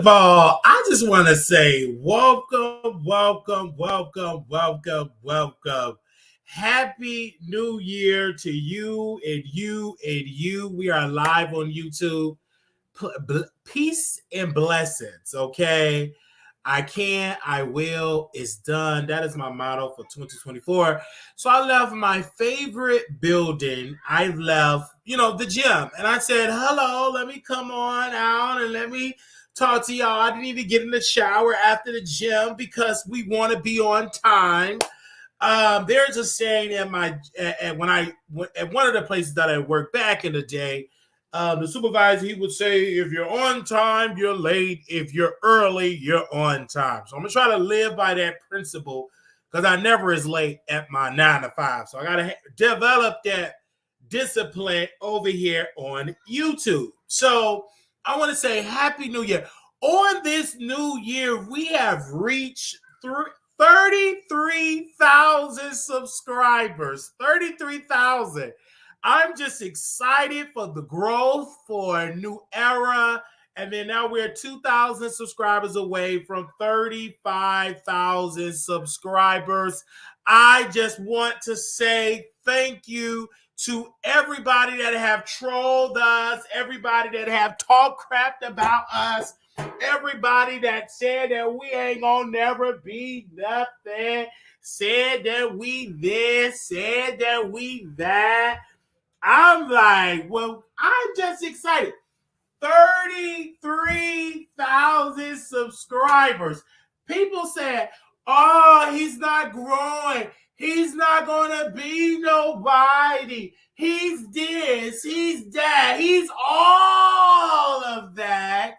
of all, I just want to say welcome, welcome, welcome, welcome, welcome. Happy New Year to you and you and you. We are live on YouTube. Peace and blessings, okay? I can, I will, it's done. That is my motto for 2024. So I left my favorite building. I left, the gym. And I said, hello, let me come on out and let me talk to y'all. I didn't even get in the shower after the gym because we want to be on time. There's a saying at one of the places that I worked back in the day. The supervisor, he would say, if you're on time, you're late. If you're early, you're on time. So I'm going to try to live by that principle because I never is late at my 9 to 5. So I got to develop that discipline over here on YouTube. So I want to say Happy New Year. On this new year, we have reached 33,000 subscribers. 33,000. I'm just excited for the growth, for a new era. And then now we're 2,000 subscribers away from 35,000 subscribers. I just want to say thank you to everybody that have trolled us, everybody that have talked crap about us, everybody that said that we ain't gonna never be nothing, said that we this, said that we that. I'm like, well, I'm just excited. 33,000 subscribers. People said, oh, he's not growing. He's not going to be nobody. He's this, he's that, he's all of that.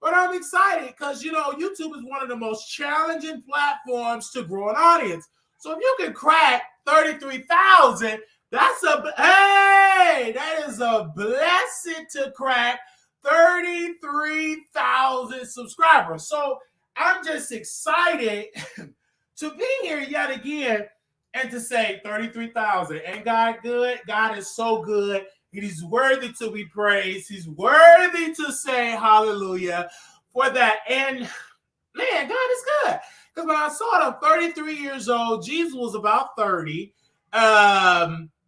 But I'm excited because, YouTube is one of the most challenging platforms to grow an audience. So if you can crack 33,000, that is a blessing to crack 33,000 subscribers. So I'm just excited to be here yet again and to say 33,000. Ain't God good? God is so good. He's worthy to be praised. He's worthy to say hallelujah for that. And man, God is good. Because when I saw him 33 years old, Jesus was about 30.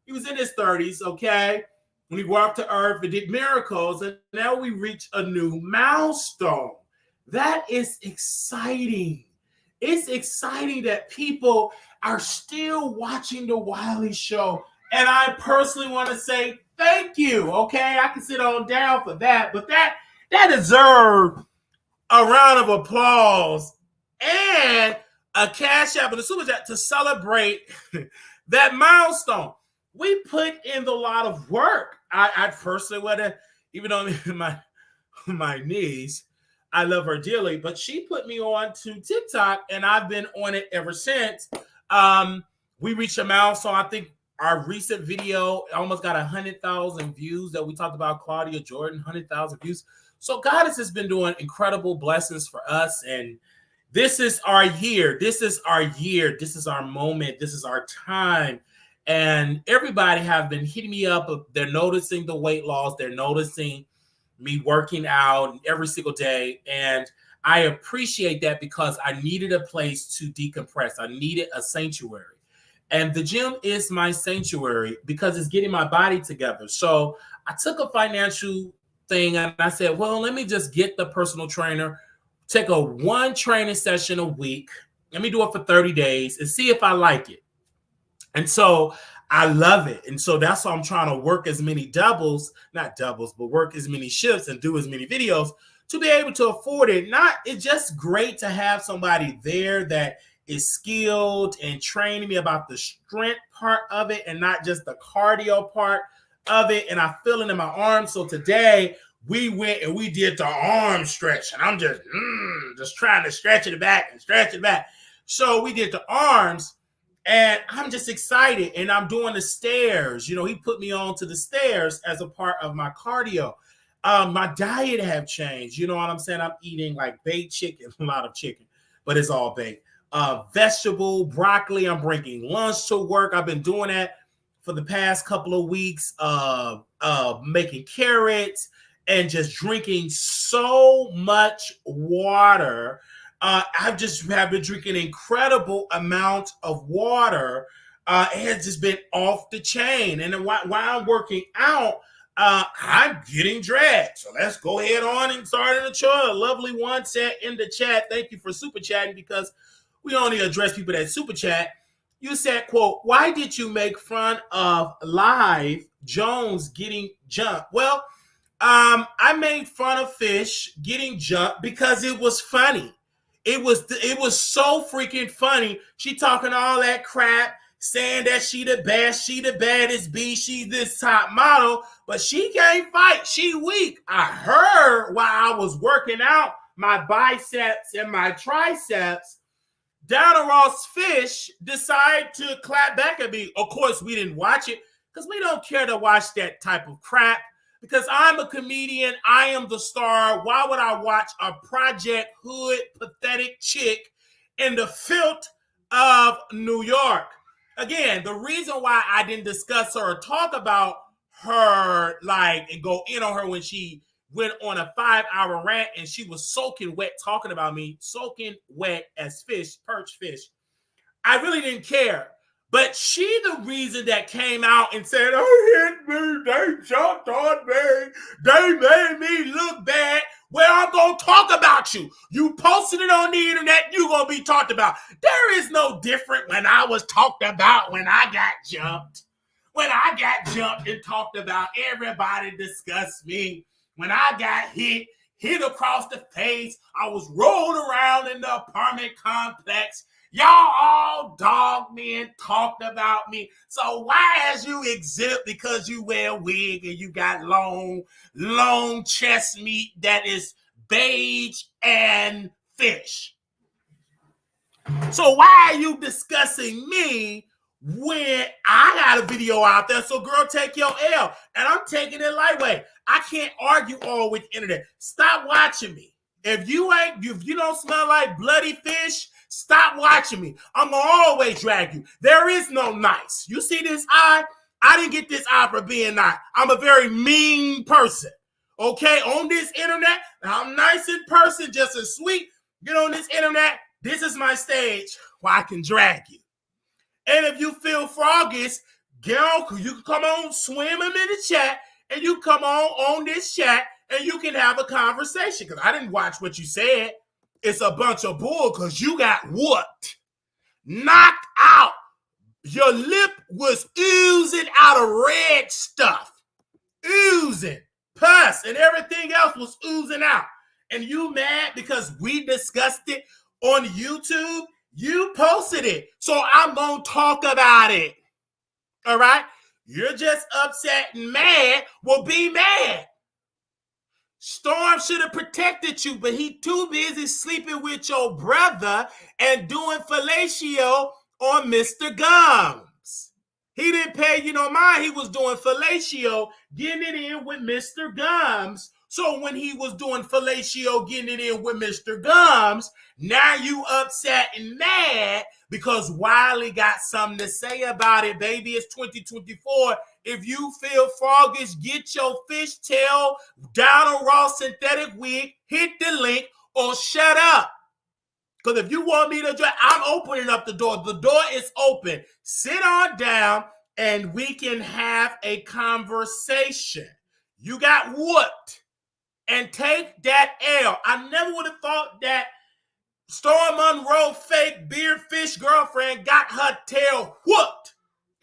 He was in his 30s, okay? When he walked to earth and did miracles, and now we reach a new milestone. That is exciting. It's exciting that people are still watching The Wiley Show. And I personally want to say thank you, okay? I can sit on down for that, but that deserved a round of applause and a cash app and a super chat to celebrate that milestone. We put in a lot of work. I personally would have, even on my niece, I love her dearly, but she put me on to TikTok, and I've been on it ever since. We reached a milestone. I think our recent video almost got 100,000 views that we talked about Claudia Jordan, 100,000 views. So God has just been doing incredible blessings for us, and this is our year. This is our year. This is our moment. This is our time. And everybody have been hitting me up. They're noticing the weight loss. They're noticing me working out every single day. And I appreciate that because I needed a place to decompress. I needed a sanctuary. And the gym is my sanctuary because it's getting my body together. So I took a financial thing and I said, well, let me just get the personal trainer, take a one training session a week. Let me do it for 30 days and see if I like it. And so I love it. And so that's why I'm trying to work as many not doubles, but work as many shifts and do as many videos to be able to afford it. It's just great to have somebody there that is skilled and training me about the strength part of it and not just the cardio part of it. And I feel it in my arms. So today we went and we did the arm stretch, and I'm just trying to stretch it back and stretch it back. So we did the arms. And I'm just excited. And I'm doing the stairs. He put me on to the stairs as a part of my cardio. My diet have changed. You know what I'm saying? I'm eating like baked chicken, a lot of chicken, but it's all baked. Vegetable, broccoli. I'm bringing lunch to work. I've been doing that for the past couple of weeks. Making carrots and just drinking so much water. I've just have been drinking incredible amounts of water. It has just been off the chain. And then while I'm working out, I'm getting dragged. So let's go ahead on and start in the show. A lovely one said in the chat, thank you for super chatting, because we only address people that super chat. You said, quote, why did you make fun of Live Jones getting jumped? Well, I made fun of Fish getting jumped because it was funny. It was so freaking funny. She talking all that crap, saying that she the best, she the baddest B, she this top model, but she can't fight. She weak. I heard while I was working out my biceps and my triceps, Donna Ross Fish decided to clap back at me. Of course, we didn't watch it because we don't care to watch that type of crap. Because I'm a comedian, I am the star. Why would I watch a Project Hood pathetic chick in the filth of New York? Again, the reason why I didn't discuss her or talk about her, like, and go in on her when she went on a 5-hour rant and she was soaking wet talking about me, soaking wet as fish, perch fish. I really didn't care. But she the reason that came out and said, oh, hit me, they jumped on me, they made me look bad. Well, I'm going to talk about you. You posted it on the internet, you're going to be talked about. There is no different when I was talked about when I got jumped. When I got jumped and talked about, everybody discussed me. When I got hit across the face, I was rolled around in the apartment complex. Y'all all dogged me and talked about me. So why is you exempt because you wear a wig and you got long chest meat that is beige and fish? So why are you discussing me when I got a video out there? So girl, take your L. And I'm taking it lightweight. I can't argue all with the internet. Stop watching me. If you don't smell like bloody fish, stop watching me. I'm going to always drag you. There is no nice. You see this eye? I didn't get this eye for being nice. I'm a very mean person. Okay? On this internet, I'm nice in person, just as sweet. Get on this internet. This is my stage where I can drag you. And if you feel froggish, girl, you can come on, swim them in the chat, and you come on this chat, and you can have a conversation. Because I didn't watch what you said. It's a bunch of bull because you got whooped. Knocked out. Your lip was oozing out of red stuff. Oozing. Pus and everything else was oozing out. And you mad because we discussed it on YouTube? You posted it. So I'm going to talk about it. All right? You're just upset and mad. Well, be mad. Storm should have protected you, but he too busy sleeping with your brother and doing fellatio on Mr. Gums. He didn't pay you no mind. He was doing fellatio, getting it in with Mr. Gums. So when he was doing fellatio, getting it in with Mr. Gums, now you upset and mad because Wiley got something to say about it. Baby, it's 2024. If you feel froggish, get your fishtail down a raw synthetic wig, hit the link, or shut up. Because if you want me to drag, I'm opening up the door. The door is open. Sit on down and we can have a conversation. You got whooped. And take that L. I never would have thought that Storm Monroe, fake beard fish girlfriend, got her tail whooped.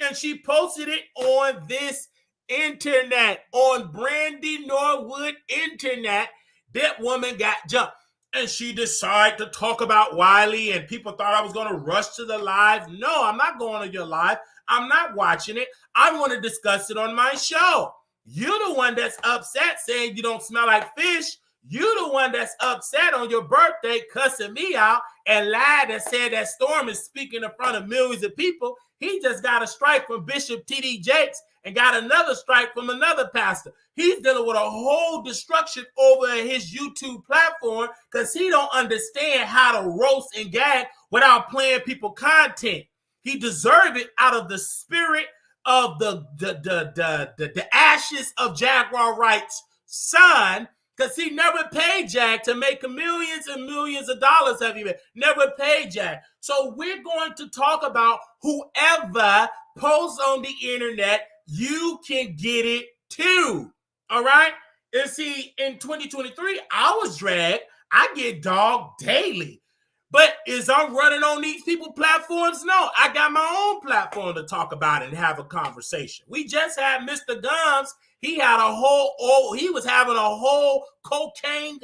And she posted it on this internet, on Brandy Norwood internet. That woman got jumped. And she decided to talk about Wiley, and people thought I was going to rush to the live. No, I'm not going to your live. I'm not watching it. I'm going to discuss it on my show. You're the one that's upset saying you don't smell like fish. You're the one that's upset on your birthday cussing me out and lied and said that Storm is speaking in front of millions of people. He just got a strike from Bishop T.D. Jakes and got another strike from another pastor. He's dealing with a whole destruction over his YouTube platform because he don't understand how to roast and gag without playing people content. He deserved it out of the spirit of the ashes of Jaguar rights son, because he never paid Jack to make millions and millions of dollars. Have you never paid Jack? So we're going to talk about whoever posts on the internet, you can get it too. All right. And see, in 2023, I was dragged. I get dogged daily. But is I'm running on these people platforms? No, I got my own platform to talk about it and have a conversation. We just had Mr. Gums. He was having a whole cocaine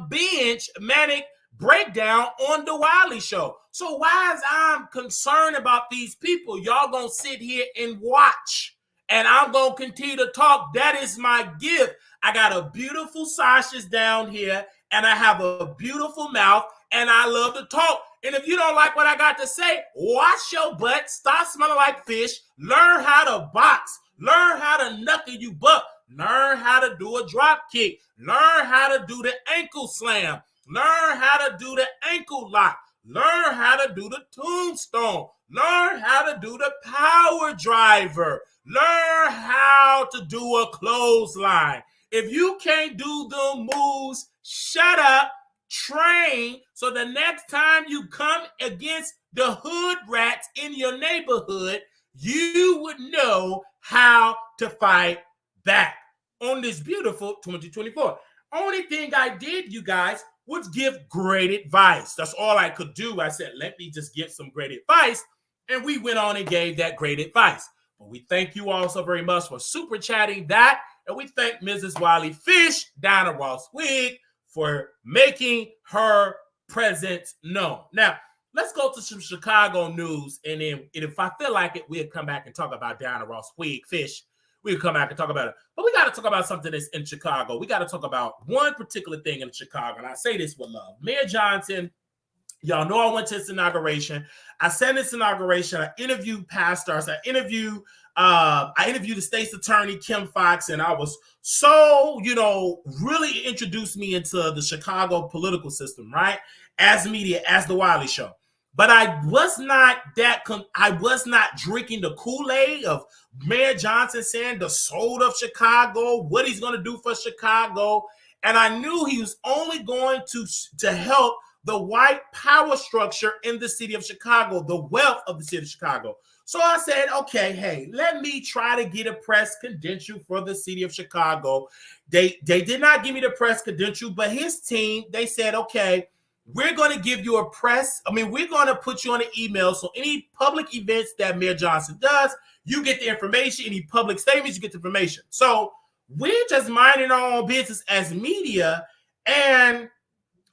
binge, manic breakdown on the Wiley Show. So why is I'm concerned about these people? Y'all gonna sit here and watch, and I'm gonna continue to talk. That is my gift. I got a beautiful Sasha's down here, and I have a beautiful mouth, and I love to talk. And if you don't like what I got to say, wash your butt, stop smelling like fish, learn how to box, learn how to knuckle you buck, learn how to do a drop kick, learn how to do the ankle slam, learn how to do the ankle lock, learn how to do the tombstone, learn how to do the power driver, learn how to do a clothesline. If you can't do the moves, shut up, train, so the next time you come against the hood rats in your neighborhood, you would know how to fight back on this beautiful 2024. Only thing I did, you guys, was give great advice. That's all I could do. I said, let me just give some great advice. And we went on and gave that great advice. But we thank you all so very much for super chatting that. And we thank Mrs. Wiley Fish, Dinah Ross Wig, for making her presence known. Now, let's go to some Chicago news. And then if I feel like it, we'll come back and talk about Dinah Ross Wig Fish. We'll come back and talk about it. But we got to talk about something that's in Chicago. We got to talk about one particular thing in Chicago. And I say this with love. Mayor Johnson, y'all know I went to his inauguration. I said this inauguration, I interviewed pastors. I interviewed the state's attorney, Kim Fox, and I was so, really introduced me into the Chicago political system, right? As media, as the Wiley Show. But I was not drinking the Kool-Aid of Mayor Johnson saying the soul of Chicago, what he's going to do for Chicago. And I knew he was only going to help the white power structure in the city of Chicago, the wealth of the city of Chicago. So I said, okay, hey, let me try to get a press credential for the city of Chicago. They did not give me the press credential, but his team, they said, okay, we're going to give you we're going to put you on an email. So any public events that Mayor Johnson does, you get the information. Any public statements, you get the information. So we're just minding our own business as media, and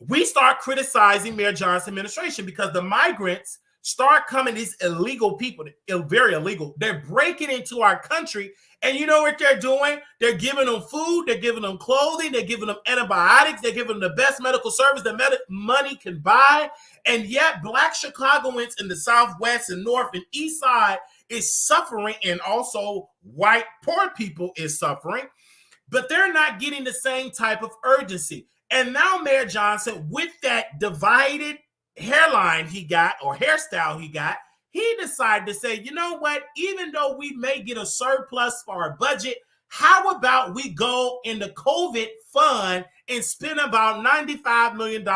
we start criticizing Mayor Johnson's administration because the migrants start coming, these illegal people, very illegal. They're breaking into our country, and you know what they're doing? They're giving them food, they're giving them clothing, they're giving them antibiotics, they're giving them the best medical service that money can buy, and yet Black Chicagoans in the Southwest and North and East Side is suffering, and also white poor people is suffering, but they're not getting the same type of urgency. And now Mayor Johnson, with that divided hairline he got, or hairstyle he got, he decided to say, you know what, even though we may get a surplus for our budget, how about we go in the COVID fund and spend about $95 million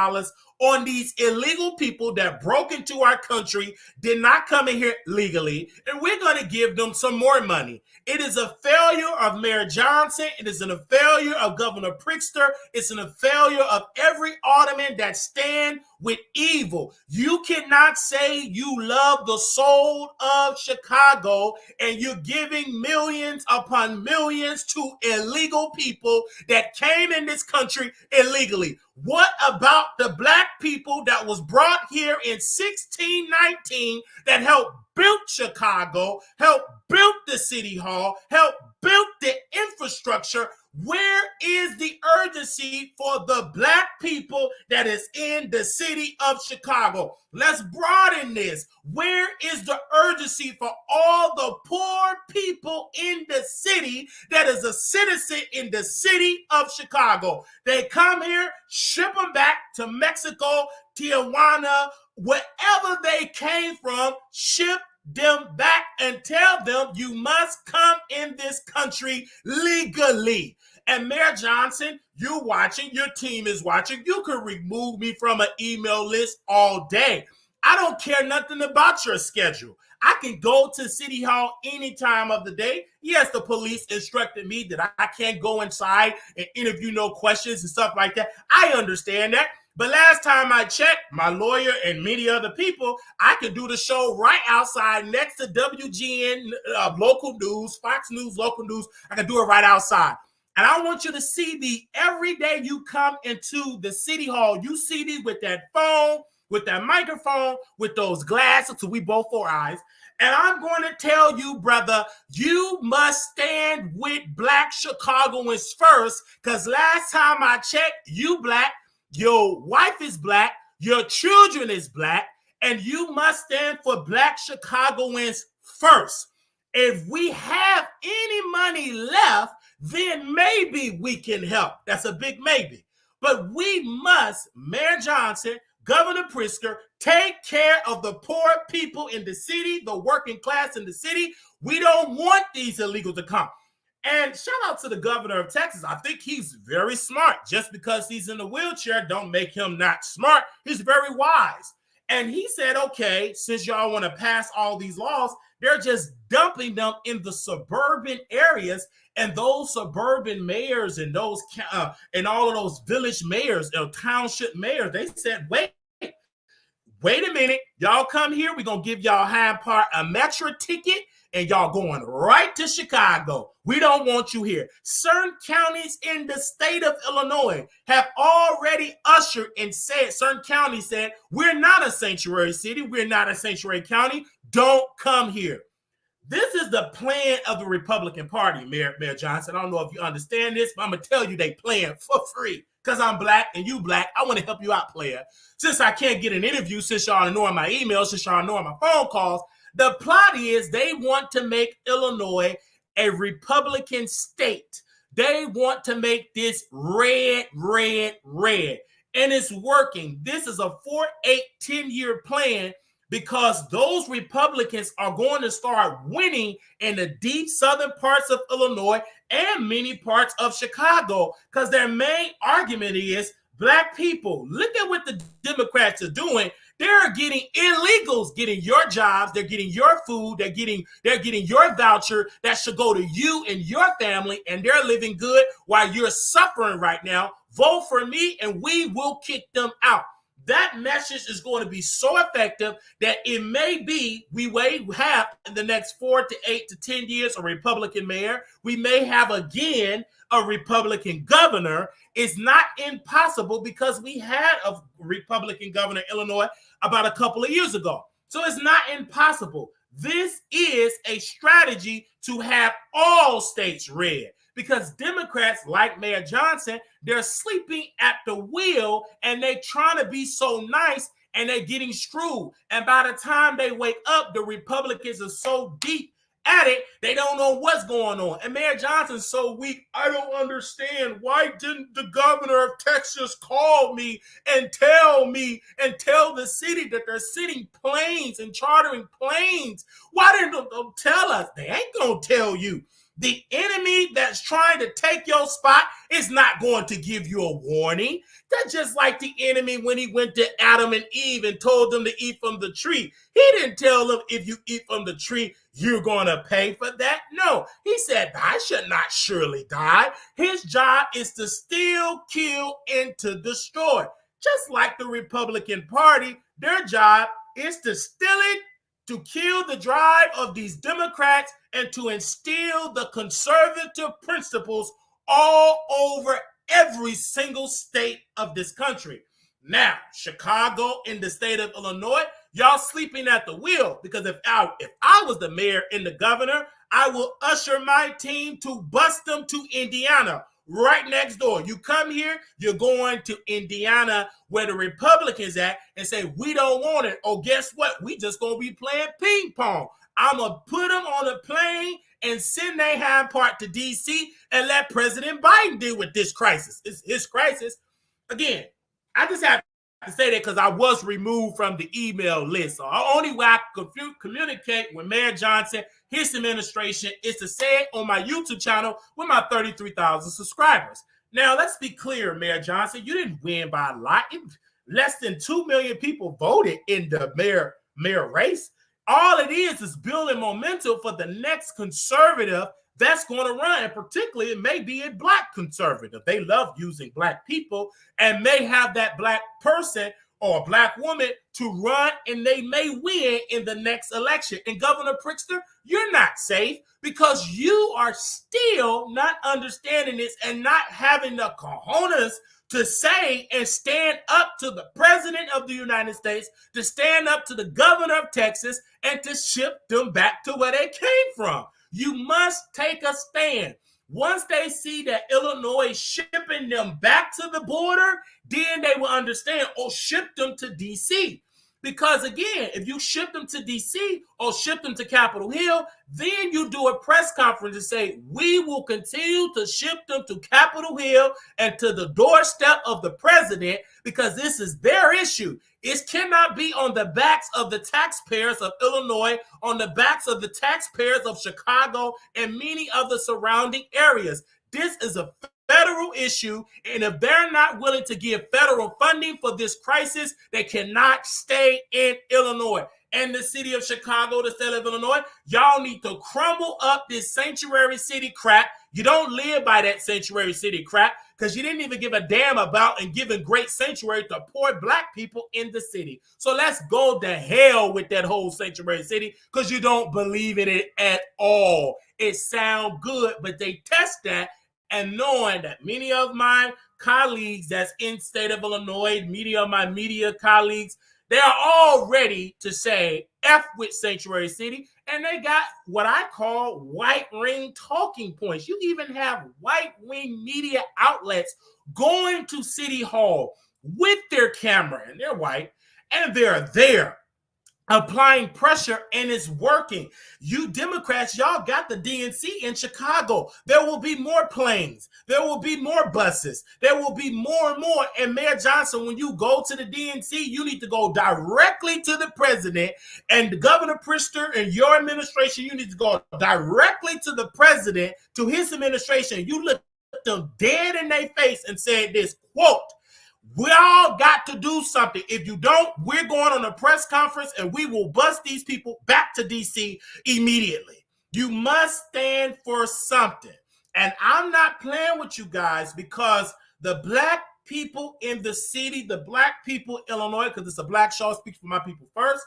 on these illegal people that broke into our country, did not come in here legally, and we're going to give them some more money. It is a failure of Mayor Johnson. It is a failure of Governor Pritzker. It's a failure of every alderman that stand with evil. You cannot say you love the soul of Chicago and you're giving millions upon millions to illegal people that came in this country illegally. What about the Black people that was brought here in 1619 that helped build Chicago, helped build the city hall, helped build the infrastructure? Where is the urgency for the Black people that is in the city of Chicago? Let's broaden this. Where is the urgency for all the poor people in the city that is a citizen in the city of Chicago? They come here, ship them back to Mexico, Tijuana, wherever they came from, ship them back and tell them you must come in this country legally. And Mayor Johnson, you're watching, your team is watching. You can remove me from an email list all day. I don't care nothing about your schedule. I can go to City Hall any time of the day. Yes, the police instructed me that I can't go inside and interview no questions and stuff like that. I understand that. But last time I checked, my lawyer and many other people, I could do the show right outside next to WGN local news, Fox News local news. I can do it right outside. And I want you to see me every day you come into the City Hall. You see me with that phone, with that microphone, with those glasses, so we both 4 eyes. And I'm going to tell you, brother, you must stand with Black Chicagoans first, because last time I checked, you Black, your wife is Black, your children is Black, and you must stand for Black Chicagoans first. If we have any money left, then maybe we can help. That's a big maybe. But we must, Mayor Johnson, Governor Pritzker, take care of the poor people in the city, the working class in the city. We don't want these illegals to come. And shout out to the governor of Texas. I think he's very smart. Just because he's in a wheelchair don't make him not smart. He's very wise. And he said, okay, since y'all want to pass all these laws, they're just dumping them in the suburban areas. And those suburban mayors and those and all of those village mayors, township mayors, they said, wait a minute. Y'all come here. We're going to give y'all Hyde Park a metro ticket, and y'all going right to Chicago. We don't want you here. Certain counties in the state of Illinois have already ushered and said, certain counties said, we're not a sanctuary city. We're not a sanctuary county. Don't come here. This is the plan of the Republican Party, Mayor Johnson. I don't know if you understand this, but I'm going to tell you they playing for free because I'm Black and you Black. I want to help you out, player. Since I can't get an interview, since y'all ignoring my emails, since y'all ignoring my phone calls, the plot is they want to make Illinois a Republican state. They want to make this red, red, red. And it's working. This is a 4, 8, 10-year plan because those Republicans are going to start winning in the deep southern parts of Illinois and many parts of Chicago because their main argument is Black people. Look at what the Democrats are doing. They're getting illegals, getting your jobs. They're getting your food. They're getting your voucher that should go to you and your family, and they're living good while you're suffering right now. Vote for me, and we will kick them out. That message is going to be so effective that it may be we may have in the next 4 to 8 to 10 years a Republican mayor. We may have again a Republican governor. It's not impossible because we had a Republican governor in Illinois about a couple of years ago. So it's not impossible. This is a strategy to have all states red because Democrats like Mayor Johnson, they're sleeping at the wheel and they're trying to be so nice and they're getting screwed. And by the time they wake up, the Republicans are so deep at it, they don't know what's going on. And Mayor Johnson's so weak. I don't understand. Why didn't the governor of Texas call me and tell the city that they're sending planes and chartering planes? Why didn't they tell us? They ain't going to tell you. The enemy that's trying to take your spot is not going to give you a warning. That's just like the enemy when he went to Adam and Eve and told them to eat from the tree. He didn't tell them if you eat from the tree, you're going to pay for that. No, he said, I should not surely die. His job is to steal, kill, and to destroy. Just like the Republican Party, their job is to steal it, to kill the drive of these Democrats, and to instill the conservative principles all over every single state of this country. Now, Chicago in the state of Illinois, y'all sleeping at the wheel because if I was the mayor and the governor, I will usher my team to bust them to Indiana, right next door. You come here, you're going to Indiana where the Republicans at and say, we don't want it. Oh, guess what? We just going to be playing ping pong. I'm going to put them on a plane and send their Hyde Park to D.C. and let President Biden deal with this crisis. It's his crisis. Again, I just have to say that because I was removed from the email list. So the only way I could communicate with Mayor Johnson, his administration, is to say it on my YouTube channel with my 33,000 subscribers. Now, let's be clear, Mayor Johnson, you didn't win by a lot. Less than 2 million people voted in the mayor race. All it is building momentum for the next conservative that's going to run, and particularly it may be a black conservative. They love using black people and may have that black person or a black woman to run, and they may win in the next election. And Governor Pritzker, you're not safe because you are still not understanding this and not having the cojones to say and stand up to the president of the United States, to stand up to the governor of Texas, and to ship them back to where they came from. You must take a stand. Once they see that Illinois is shipping them back to the border, then they will understand, or ship them to D.C. Because again, if you ship them to D.C. or ship them to Capitol Hill, then you do a press conference and say, we will continue to ship them to Capitol Hill and to the doorstep of the president because this is their issue. It cannot be on the backs of the taxpayers of Illinois, on the backs of the taxpayers of Chicago and many of the surrounding areas. This is a federal issue, and if they're not willing to give federal funding for this crisis, they cannot stay in Illinois. And the city of Chicago, the state of Illinois, y'all need to crumble up this sanctuary city crap. You don't live by that sanctuary city crap because you didn't even give a damn about and giving great sanctuary to poor black people in the city. So let's go to hell with that whole sanctuary city because you don't believe in it at all. It sounds good, but they test that. And knowing that many of my colleagues that's in state of Illinois, many of my media colleagues, they are all ready to say F with Sanctuary City. And they got what I call white ring talking points. You even have white wing media outlets going to City Hall with their camera, and they're white, and they're there applying pressure, and it's working. You Democrats, y'all got the DNC in Chicago. There will be more planes. There will be more buses. There will be more and more. And Mayor Johnson, when you go to the DNC, you need to go directly to the president, and Governor Pritzker and your administration, you need to go directly to the president, to his administration. You look them dead in their face and said this, quote, we all got to do something. If you don't, we're going on a press conference and we will bust these people back to D.C. immediately. You must stand for something. And I'm not playing with you guys because the black people in the city, the black people in Illinois, because it's a black show, speaks for my people first,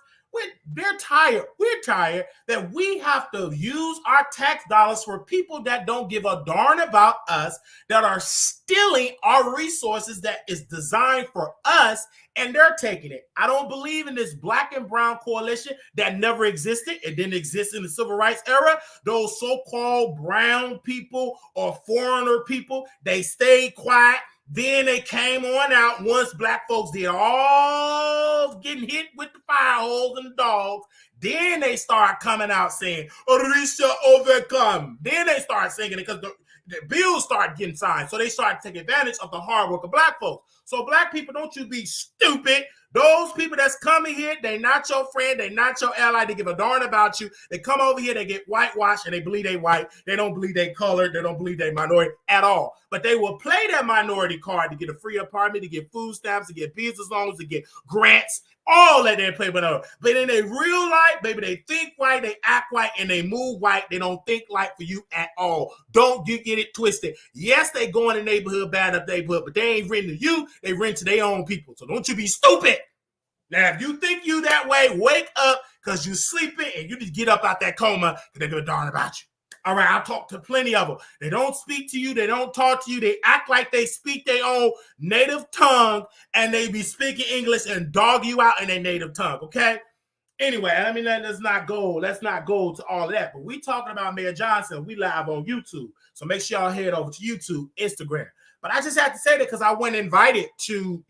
they're tired. We're tired that we have to use our tax dollars for people that don't give a darn about us, that are stealing our resources that is designed for us, and they're taking it. I don't believe in this black and brown coalition that never existed. It didn't exist in the civil rights era. Those so-called brown people or foreigner people, they stayed quiet. Then they came on out once black folks did all getting hit with the fire holes and the dogs. Then they start coming out saying, Orisha overcome. Then they start singing it because the bills start getting signed. So they start to take advantage of the hard work of black folks. So black people, don't you be stupid. Those people that's coming here, they not your friend, they not your ally, they give a darn about you. They come over here, they get whitewashed, and they believe they white. They don't believe they colored, they don't believe they minority at all. But they will play that minority card to get a free apartment, to get food stamps, to get business loans, to get grants, all that they play with. But in their real life, baby, they think white, they act white, and they move white. They don't think like for you at all. Don't get it twisted. Yes, they go in the neighborhood, bad up neighborhood, but they ain't renting to you, they rent to their own people. So don't you be stupid. Now, if you think you that way, wake up because you sleeping and you just get up out that coma because they give a darn about you. All right, I'll talk to plenty of them. They don't speak to you. They don't talk to you. They act like they speak their own native tongue and they be speaking English and dog you out in their native tongue, okay? Anyway, I mean, let's not go to all of that. But we talking about Mayor Johnson. We live on YouTube. So make sure y'all head over to YouTube, Instagram. But I just had to say that because I wasn't invited to,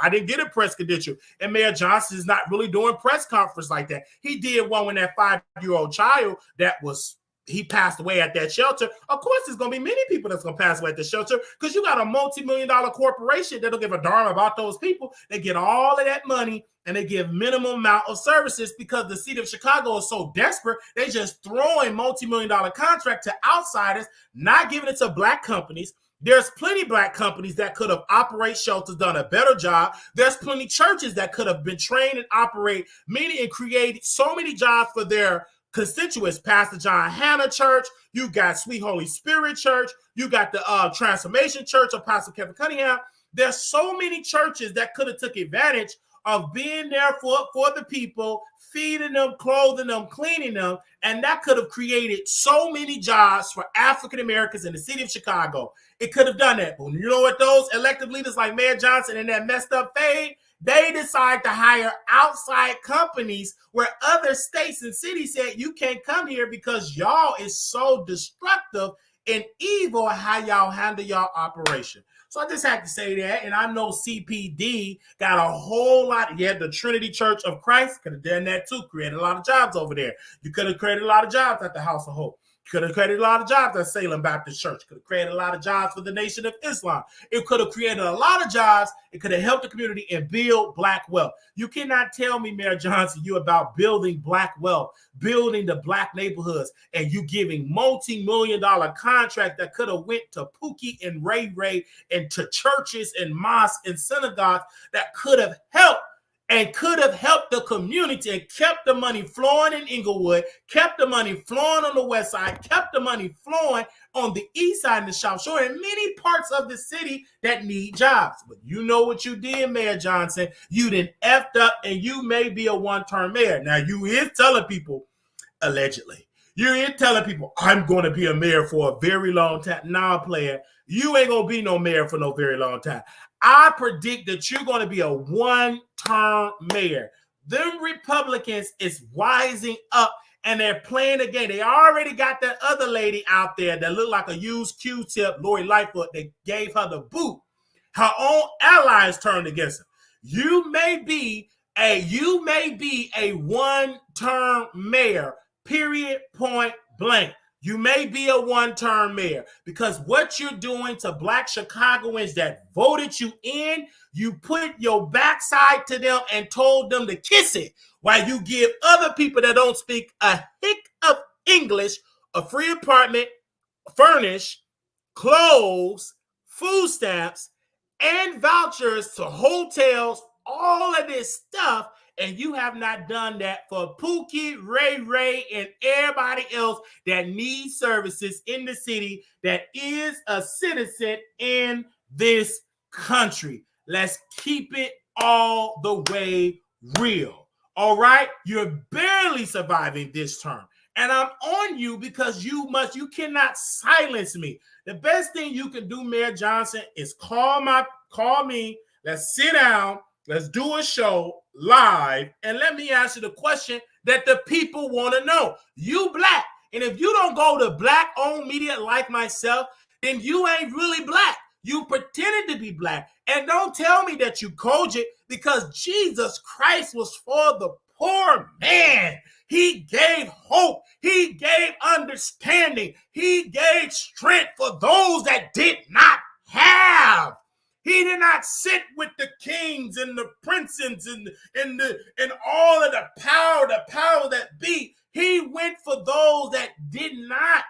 I didn't get a press credential. And Mayor Johnson is not really doing press conference like that. He did one when that 5-year-old child that was he passed away at that shelter. Of course, there's going to be many people that's going to pass away at the shelter because you got a multi-million-dollar corporation that don't give a darn about those people. They get all of that money and they give minimum amount of services because the city of Chicago is so desperate. They just throwing multi-million-dollar contract to outsiders, not giving it to black companies. There's plenty black companies that could have operated shelters, done a better job. There's plenty churches that could have been trained and operate many and created so many jobs for their constituents. Pastor John Hanna Church, you got Sweet Holy Spirit Church, you got the Transformation Church of Pastor Kevin Cunningham. There's so many churches that could have took advantage of being there for the people, feeding them, clothing them, cleaning them, and that could have created so many jobs for African Americans in the city of Chicago. It could have done that. But you know what those elected leaders like Mayor Johnson and that messed up fade? They decide to hire outside companies where other states and cities said, you can't come here because y'all is so destructive and evil how y'all handle y'all operation. So I just had to say that. And I know CPD got a whole lot. You had the Trinity Church of Christ, could have done that too, created a lot of jobs over there. You could have created a lot of jobs at the House of Hope. Could have created a lot of jobs at Salem Baptist Church. Could have created a lot of jobs for the Nation of Islam. It could have created a lot of jobs. It could have helped the community and build black wealth. You cannot tell me, Mayor Johnson, you about building black wealth, building the black neighborhoods, and you giving multi-million-dollar contract that could have went to Pookie and Ray Ray and to churches and mosques and synagogues that could have helped and could have helped the community and kept the money flowing in Inglewood, kept the money flowing on the west side, kept the money flowing on the east side and the South Shore, and many parts of the city that need jobs. But you know what you did, Mayor Johnson? You done effed up, and you may be a one-term mayor. Now, you is telling people, allegedly, you're in telling people, I'm going to be a mayor for a very long time. Nah, player, you ain't going to be no mayor for no very long time. I predict that you're going to be a one-term mayor. Them Republicans is wising up and they're playing the game. They already got that other lady out there that looked like a used Q-tip, Lori Lightfoot. They gave her the boot. Her own allies turned against her. You may be a one-term mayor, period, point blank. You may be a one-term mayor because what you're doing to black Chicagoans that voted you in, you put your backside to them and told them to kiss it while you give other people that don't speak a hick of English a free apartment, furnished, clothes, food stamps, and vouchers to hotels, all of this stuff. And you have not done that for Pookie, Ray Ray, and everybody else that needs services in the city that is a citizen in this country. Let's keep it all the way real. All right? You're barely surviving this term. And I'm on you because you cannot silence me. The best thing you can do, Mayor Johnson, is call me. Let's sit down. Let's do a show live, and let me answer the question that the people want to know. You black, and if you don't go to black-owned media like myself, then you ain't really black. You pretended to be black, and don't tell me that you cogent because Jesus Christ was for the poor man. He gave hope. He gave understanding. He gave strength for those that did not have. He did not sit with the kings and the princes and all of the power that be. He went for those that did not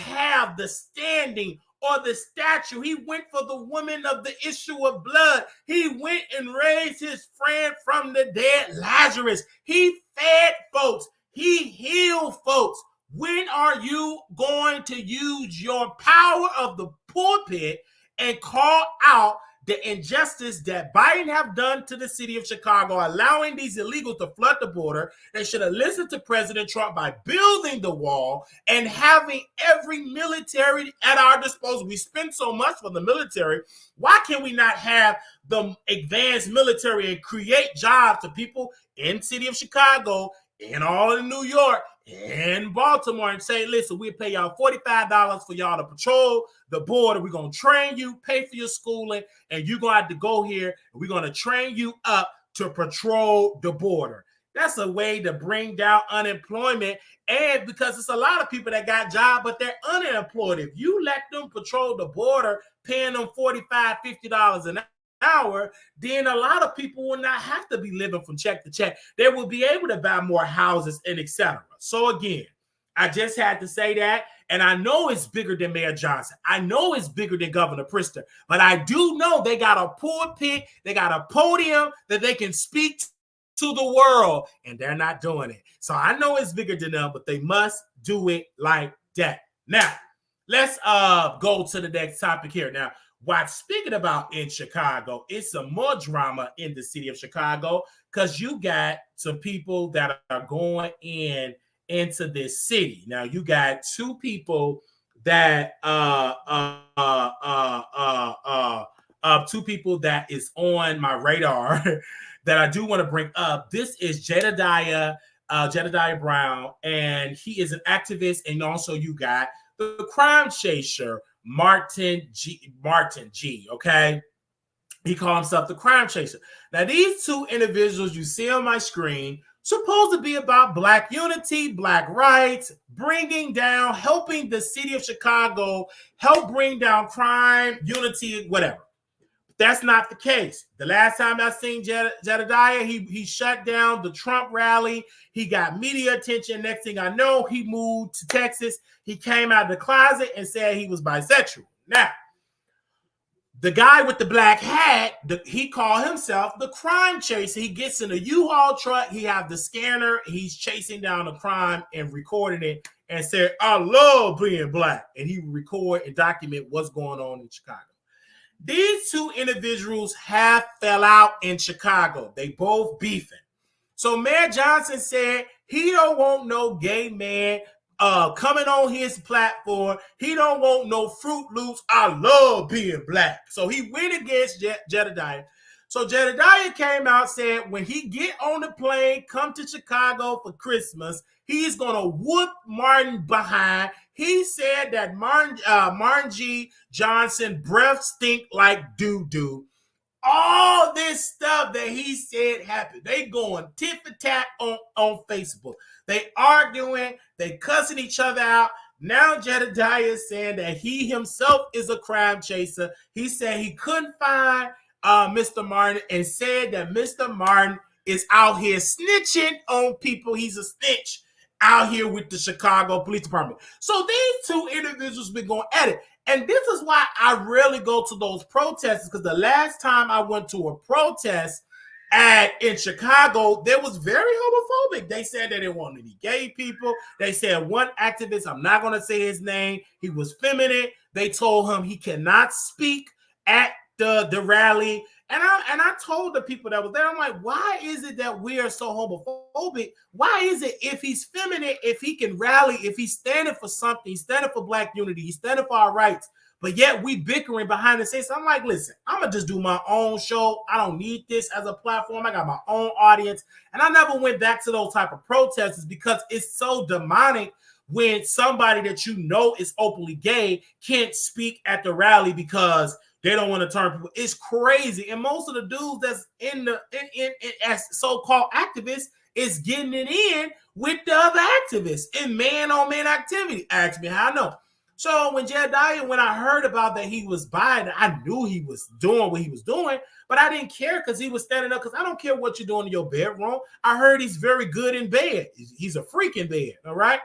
have the standing or the stature. He went for the woman of the issue of blood. He went and raised his friend from the dead, Lazarus. He fed folks. He healed folks. When are you going to use your power of the pulpit and call out the injustice that Biden have done to the city of Chicago, allowing these illegals to flood the border? They should have listened to President Trump by building the wall and having every military at our disposal. We spend so much for the military. Why can we not have the advanced military and create jobs to people in the city of Chicago, in all of New York, in Baltimore, and say, listen, we'll pay y'all $45 for y'all to patrol the border. We're going to train you, pay for your schooling, and you're going to have to go here, and we're going to train you up to patrol the border. That's a way to bring down unemployment. And because it's a lot of people that got jobs, but they're unemployed. If you let them patrol the border, paying them $45, $50 an hour, then a lot of people will not have to be living from check to check. They will be able to buy more houses and etc. So again, I just had to say that. And I know it's bigger than Mayor Johnson. I know it's bigger than Governor Pritzker. But I do know they got a pulpit, they got a podium that they can speak to the world, and they're not doing it. So I know it's bigger than them, but they must do it like that. Now, let's go to the next topic here. Now, what speaking about in Chicago, it's some more drama in the city of Chicago because you got some people that are going into this city. Now, you got two people that two people that is on my radar that I do want to bring up. This is Jedediah Brown, and he is an activist, and also you got the crime chaser, Martin G. Okay, he called himself the crime chaser. Now, these two individuals you see on my screen supposed to be about Black unity, Black rights, bringing down, helping the city of Chicago help bring down crime, unity, whatever. That's not the case. The last time I seen Jedediah, he shut down the Trump rally. He got media attention. Next thing I know, he moved to Texas. He came out of the closet and said he was bisexual. Now, the guy with the black hat, he called himself the crime chaser. He gets in a U-Haul truck. He have the scanner. He's chasing down a crime and recording it and said, I love being Black. And he record and document what's going on in Chicago. These two individuals have fell out in Chicago. They both beefing. So Mayor Johnson said he don't want no gay man coming on his platform. He don't want no Fruit Loops. I love being Black. So he went against Jedediah. So Jedediah came out, said when he get on the plane, come to Chicago for Christmas, he's going to whoop Martin behind. He said that Martin G. Johnson breath stink like doo-doo. All this stuff that he said happened. They going tit for tat on Facebook. They arguing. They cussing each other out. Now Jedediah is saying that he himself is a crime chaser. He said he couldn't find Mr. Martin and said that Mr. Martin is out here snitching on people. He's a snitch out here with the Chicago Police Department. So these two individuals been going at it. And this is why I rarely go to those protests, because the last time I went to a protest in Chicago, they was very homophobic. They said that they didn't want any gay people. They said one activist, I'm not going to say his name, he was feminine. They told him he cannot speak at the rally. And I told the people that was there, I'm like, why is it that we are so homophobic? Why is it if he's feminine, if he can rally, if he's standing for something, he's standing for Black unity, he's standing for our rights, but yet we bickering behind the scenes? So I'm like, listen, I'm going to just do my own show. I don't need this as a platform. I got my own audience. And I never went back to those type of protests because it's so demonic when somebody that you know is openly gay can't speak at the rally because they don't want to turn people. It's crazy. And most of the dudes that's in as so-called activists is getting it in with the other activists in man-on-man activity. Ask me how I know. So when I heard about that he was bi, I knew he was doing what he was doing, but I didn't care because he was standing up, because I don't care what you're doing in your bedroom. I heard he's very good in bed. He's a freak in bed, all right?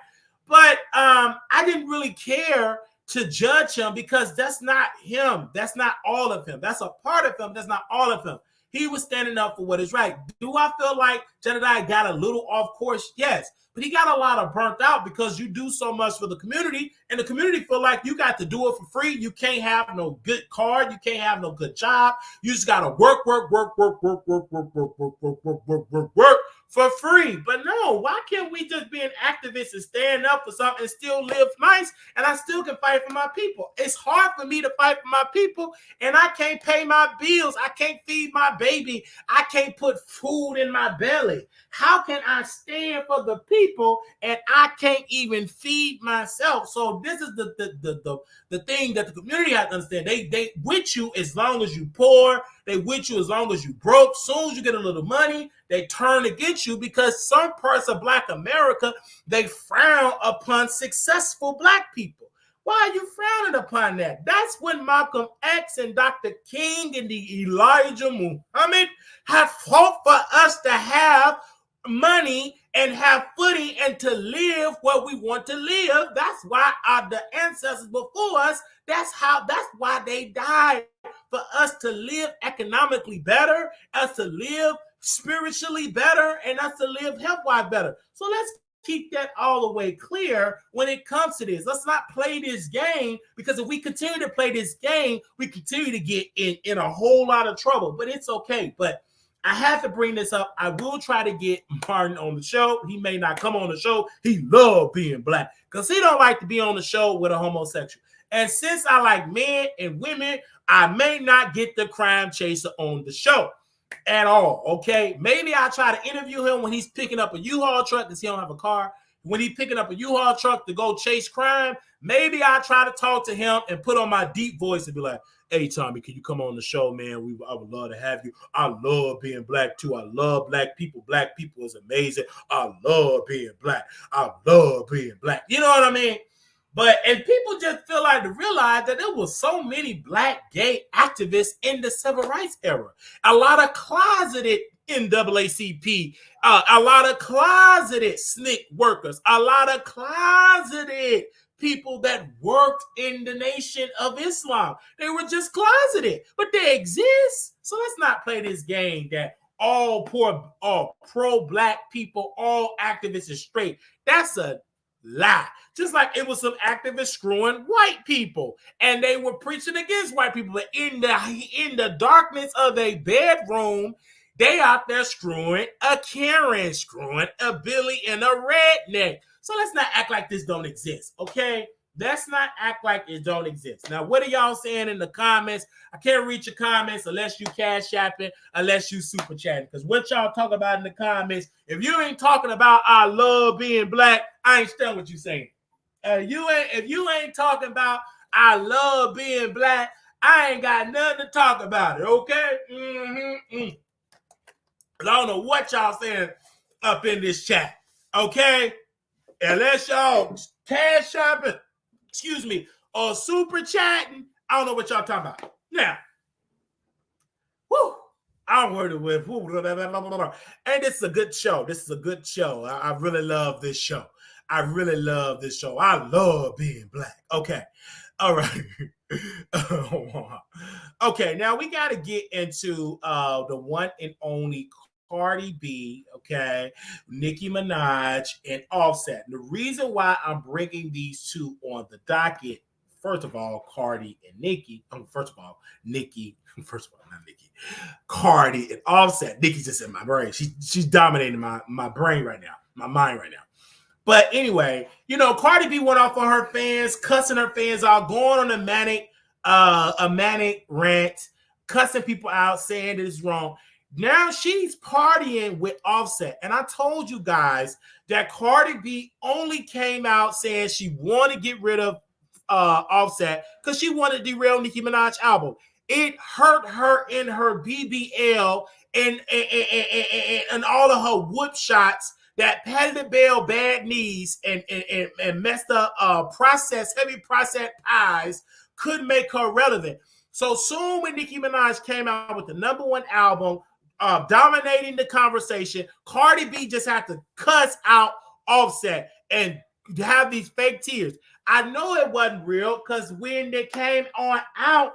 But I didn't really care to judge him because that's not him. That's not all of him. That's a part of him. That's not all of him. He was standing up for what is right. Do I feel like Jedediah got a little off course? Yes. But he got a lot of burnt out because you do so much for the community, and the community feel like you got to do it for free. You can't have no good card. You can't have no good job. You just got to work for free. But no, why can't we just be an activist and stand up for something and still live nice, and I still can fight for my people? It's hard for me to fight for my people, and I can't pay my bills. I can't feed my baby. I can't put food in my belly. How can I stand for the people and I can't even feed myself? So this is the thing that the community has to understand. They with you as long as you poor. They with you as long as you broke. Soon as you get a little money, They turn against you because some parts of Black America, they frown upon successful Black people. Why are you frowning upon that? That's when Malcolm X and Dr. King and the Elijah Muhammad have fought for us to have money and have footing and to live what we want to live. That's why the ancestors before us, that's why they died, for us to live economically better, us to live spiritually better, and us to live health-wise better. So let's keep that all the way clear when it comes to this. Let's not play this game, because if we continue to play this game, we continue to get in a whole lot of trouble. But it's okay. But I have to bring this up. I will try to get Martin on the show. He may not come on the show. He loves being Black because he don't like to be on the show with a homosexual. And since I like men and women, I may not get the crime chaser on the show at all, okay? Maybe I'll try to interview him when he's picking up a U-Haul truck because he don't have a car. When he's picking up a U-Haul truck to go chase crime, maybe I'll try to talk to him and put on my deep voice and be like, hey, Tommy, can you come on the show, man? I would love to have you. I love being Black, too. I love Black people. Black people is amazing. I love being Black. I love being Black. You know what I mean? And people just feel like to realize that there was so many Black gay activists in the civil rights era. A lot of closeted NAACP, a lot of closeted SNCC workers, a lot of closeted people that worked in the Nation of Islam. They were just closeted, but they exist. So let's not play this game that all pro-Black people, all activists is straight. That's a lie. Just like it was some activists screwing white people, and they were preaching against white people. But in the darkness of a bedroom, they out there screwing a Karen, screwing a Billy, and a redneck. So let's not act like this don't exist, okay? Let's not act like it don't exist. Now, what are y'all saying in the comments? I can't read your comments unless you cash apping, unless you super chatting. Because what y'all talk about in the comments, if you ain't talking about I love being Black, I ain't studying what you saying. If you ain't talking about I love being Black, I ain't got nothing to talk about it, okay? I don't know what y'all saying up in this chat, okay? Unless y'all cash shopping, or super chatting, I don't know what y'all talking about. Now, I'm worried with, and this is a good show. This is a good show. I really love this show. I really love this show. I love being Black. Okay. All right. Okay, now we got to get into the one and only Cardi B, okay, Nicki Minaj, and Offset. And the reason why I'm bringing these two on the docket, first of all, Cardi and Nicki. Nicki. First of all, not Nicki. Cardi and Offset. Nicki's just in my brain. She's dominating my brain right now, my mind right now. But anyway, Cardi B went off on her fans, cussing her fans out, going on a manic rant, cussing people out, saying that it's wrong. Now she's partying with Offset. And I told you guys that Cardi B only came out saying she wanted to get rid of Offset because she wanted to derail Nicki Minaj album. It hurt her in her BBL and all of her whoop shots that Patti LaBelle bad knees and messed up heavy processed pies could make her relevant. So soon when Nicki Minaj came out with the #1 album, dominating the conversation, Cardi B just had to cuss out Offset and have these fake tears. I know it wasn't real because when they came on out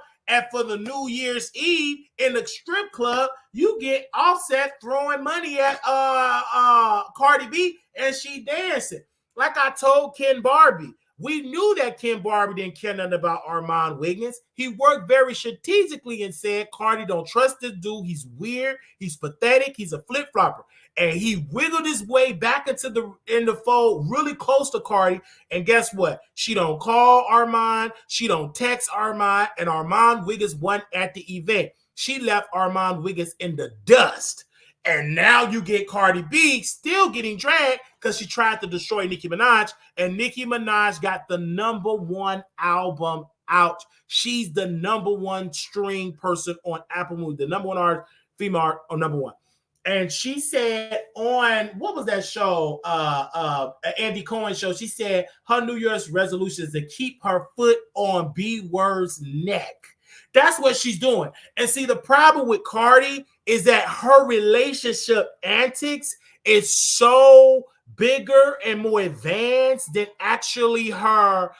for the New Year's Eve in the strip club, you get Offset throwing money at Cardi B and she dancing. Like I told Ken Barbie, we knew that Ken Barbie didn't care nothing about Armand Wiggins. He worked very strategically and said, Cardi, don't trust this dude. He's weird. He's pathetic. He's a flip-flopper. And he wiggled his way back into the fold really close to Cardi. And guess what? She don't call Armand. She don't text Armand. And Armand Wiggins won at the event. She left Armand Wiggins in the dust. And now you get Cardi B still getting dragged because she tried to destroy Nicki Minaj. And Nicki Minaj got the #1 album out. She's the #1 stream person on Apple Music, the #1 artist, female on #1. And she said on what was that show? Andy Cohen show. She said her New Year's resolution is to keep her foot on B Word's neck. That's what she's doing. And see, the problem with Cardi is that her relationship antics is so bigger and more advanced than actually her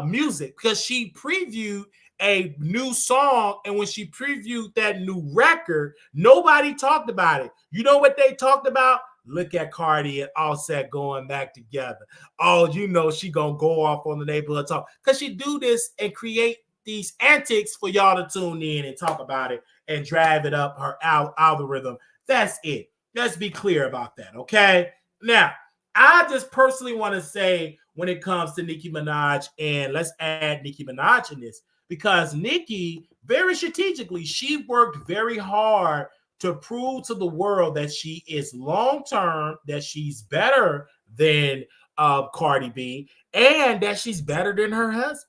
music, because she previewed a new song, and when she previewed that new record, nobody talked about it. You know what they talked about? Look at Cardi and Offset going back together. Oh, you know she gonna go off on the neighborhood talk, because she do this and create these antics for y'all to tune in and talk about it and drive it up her algorithm. That's it. Let's be clear about that, okay? Now, I just personally want to say, when it comes to Nicki Minaj, and let's add Nicki Minaj in this, because Nicki, very strategically, she worked very hard to prove to the world that she is long term, that she's better than Cardi B, and that she's better than her husband.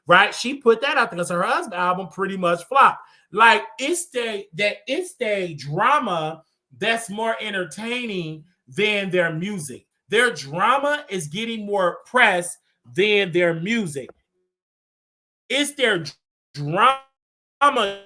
Right? She put that out there because her husband album pretty much flopped. Like it's the drama that's more entertaining than their music. Their drama is getting more press than their music. It's their drama,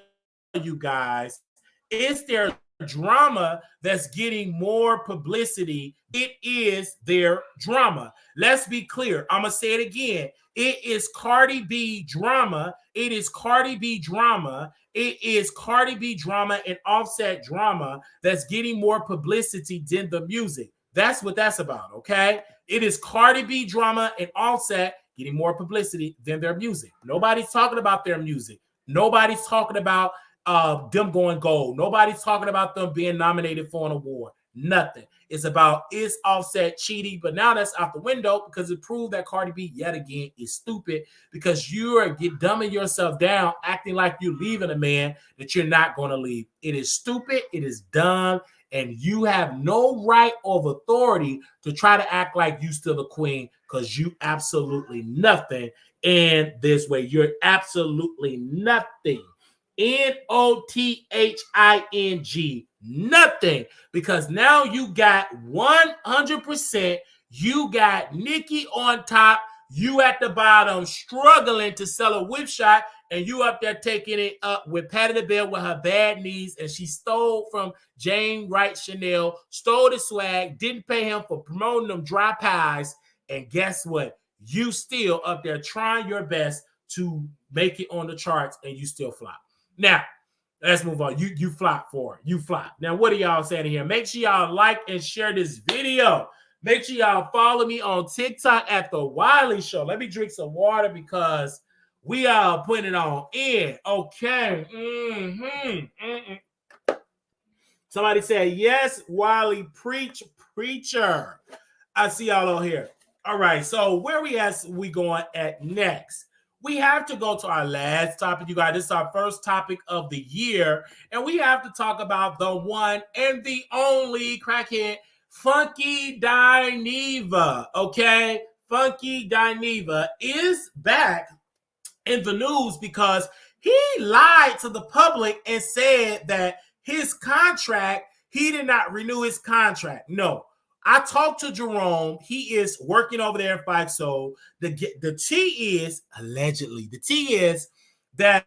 you guys. It's their drama that's getting more publicity. It is their drama. Let's be clear. I'm going to say it again. It is Cardi B drama. It is Cardi B drama. It is Cardi B drama and Offset drama that's getting more publicity than the music. That's what that's about, okay? It is Cardi B drama and Offset getting more publicity than their music. Nobody's talking about their music. Nobody's talking about them going gold. Nobody's talking about them being nominated for an award. Nothing. It's about, is Offset cheating? But now that's out the window, because it proved that Cardi B yet again is stupid, because you are dumbing yourself down, acting like you're leaving a man that you're not going to leave. It is stupid. It is dumb. And you have no right of authority to try to act like you still the queen, because you absolutely nothing in this way. You're absolutely nothing. Nothing. Nothing. Because now you got 100%, you got Nicki on top, you at the bottom struggling to sell a whip shot, and you up there taking it up with Patti LaBelle with her bad knees, and she stole from Jane Wright Chanel, stole the swag, didn't pay him for promoting them dry pies, and guess what? You still up there trying your best to make it on the charts, and you still flop. Now, let's move on. You flop for it. You flop. Now, what are y'all saying here? Make sure y'all like and share this video. Make sure y'all follow me on TikTok at The Wiley Show. Let me drink some water because we are putting it on in. Okay. Somebody said, yes, Wiley, preacher. I see y'all on here. All right. So where we going at next? We have to go to our last topic, you guys. This is our first topic of the year, and we have to talk about the one and the only crackhead, Funky Dineva. Okay, Funky Dineva is back in the news because he lied to the public and said that his contract, he did not renew his contract. No. I talked to Jerome. He is working over there in Five Soul. The tea is, allegedly, the tea is that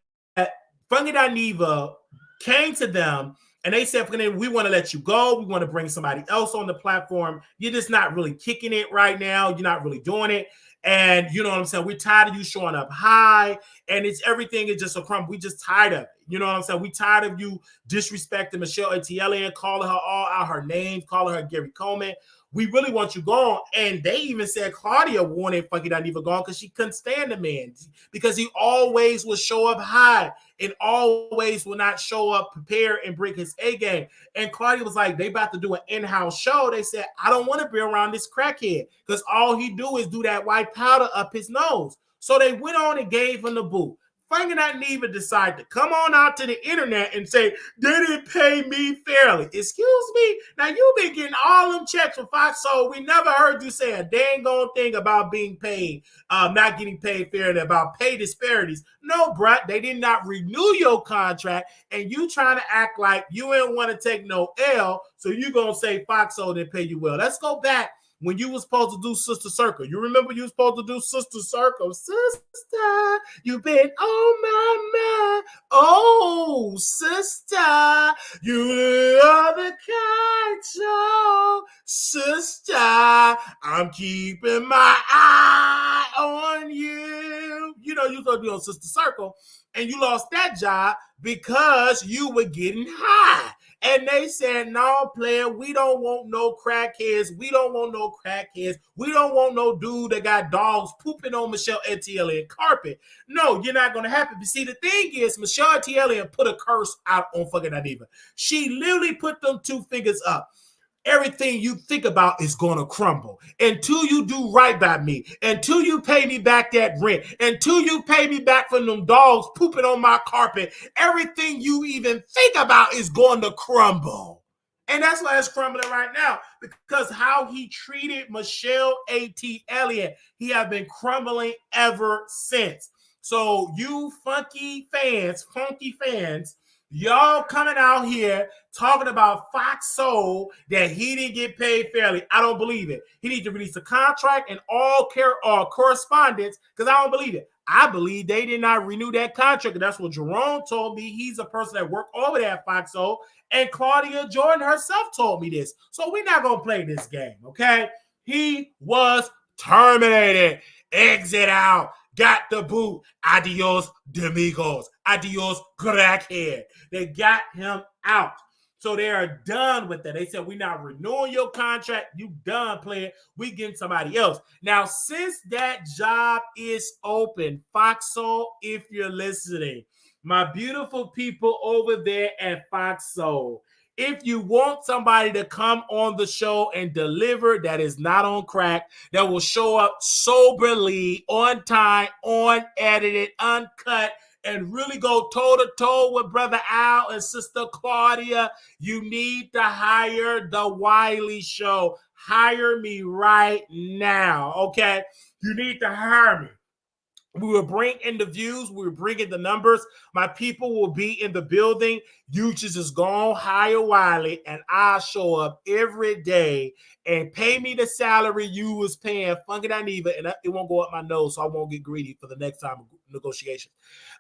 Funky Dineva came to them and they said, we want to let you go. We want to bring somebody else on the platform. You're just not really kicking it right now. You're not really doing it. And you know what I'm saying? We're tired of you showing up high, and it's everything is just a crumb. We just tired of it. You know what I'm saying? We tired of you disrespecting Michelle Etienne, calling her all out her names, calling her Gary Coleman. We really want you gone. And they even said Claudia wanted Funky Dineva gone because she couldn't stand the man, because he always would show up high and always will not show up prepared and bring his A game. And Claudia was like, they about to do an in-house show. They said, I don't want to be around this crackhead because all he do is do that white powder up his nose. So they went on and gave him the boot. Funk That Neva decide to come on out to the internet and say, they didn't pay me fairly. Excuse me? Now, you've been getting all them checks from Fox Soul. We never heard you say a dang on thing about being paid, not getting paid fairly, about pay disparities. No, bruh, they did not renew your contract, and you trying to act like you didn't want to take no L, so you going to say Fox Soul didn't pay you well. Let's go back when you were supposed to do Sister Circle. You remember you were supposed to do Sister Circle? Sister, you've been on my mind. Oh, sister, you are the kind soul. Sister, I'm keeping my eye on you. You know, you were supposed to be on Sister Circle, and you lost that job because you were getting high. And they said, no, player, we don't want no crackheads. We don't want no crackheads. We don't want no dude that got dogs pooping on Michelle Etienne carpet. No, you're not going to happen. But see, the thing is, Michelle Etienne put a curse out on fucking Dineva. She literally put them two fingers up. Everything you think about is going to crumble until you do right by me, until you pay me back that rent, until you pay me back from them dogs pooping on my carpet. Everything you even think about is going to crumble. And that's why it's crumbling right now, because how he treated Michelle A.T. Elliott, he have been crumbling ever since. So you funky fans, y'all coming out here talking about Fox Soul that he didn't get paid fairly. I don't believe it. He needs to release a contract and all correspondence, because I don't believe it. I believe they did not renew that contract. And that's what Jerome told me. He's a person that worked over there at Fox Soul. And Claudia Jordan herself told me this. So we're not going to play this game, okay? He was terminated. Exit out. Got the boot. Adios, demigos. Adios, crackhead. They got him out. So they are done with that. They said, we're not renewing your contract. You done, player. We getting somebody else. Now, since that job is open, Fox Soul, if you're listening, my beautiful people over there at Fox Soul, if you want somebody to come on the show and deliver that is not on crack, that will show up soberly, on time, unedited, uncut, and really go toe-to-toe with Brother Al and Sister Claudia, you need to hire the Wiley Show. Hire me right now, okay? You need to hire me. We will bring in the views. We will bring in the numbers. My people will be in the building. You just go hire Wiley, and I'll show up every day and pay me the salary you was paying Funk That Neva, and it won't go up my nose, so I won't get greedy for the next time of negotiations.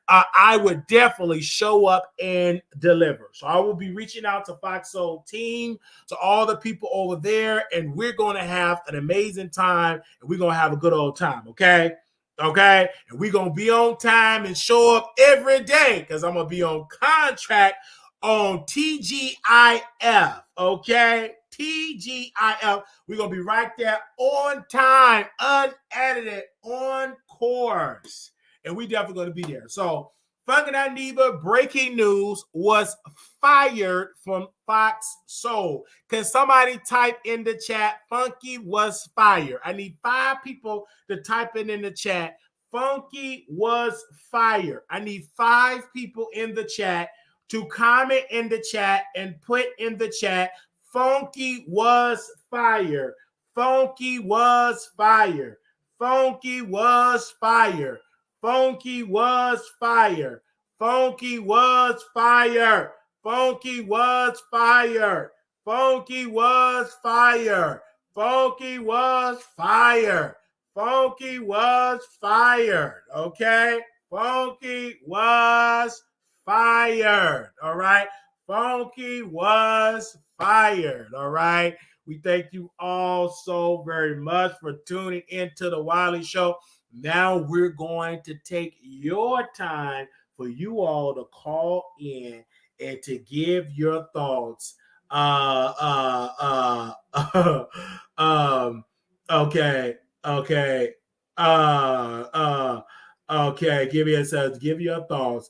I would definitely show up and deliver. So I will be reaching out to Fox Soul team, to all the people over there, and we're going to have an amazing time, and we're going to have a good old time, okay? Okay, and we're gonna be on time and show up every day, because I'm gonna be on contract on TGIF. Okay, TGIF. We're gonna be right there on time, unedited, on course, and we definitely gonna be there. So, Funk That Neva breaking news was fired from Fox Soul. Can somebody type in the chat, Funky was fired? I need 5 people to type it in the chat. Funky was fired. I need 5 people in the chat to comment in the chat and put in the chat, Funky was fired. Funky was fired. Funky was fired. Funky was fired. Funky was fired. Funky was fired. Funky was fired. Funky was fired. Funky was fired. Okay? Funky was fired. All right? Funky was fired. All right? We thank you all so very much for tuning into the Wiley Show. Now we're going to take your time for you all to call in and to give your thoughts. Okay. Okay. Give me a second. Give your thoughts.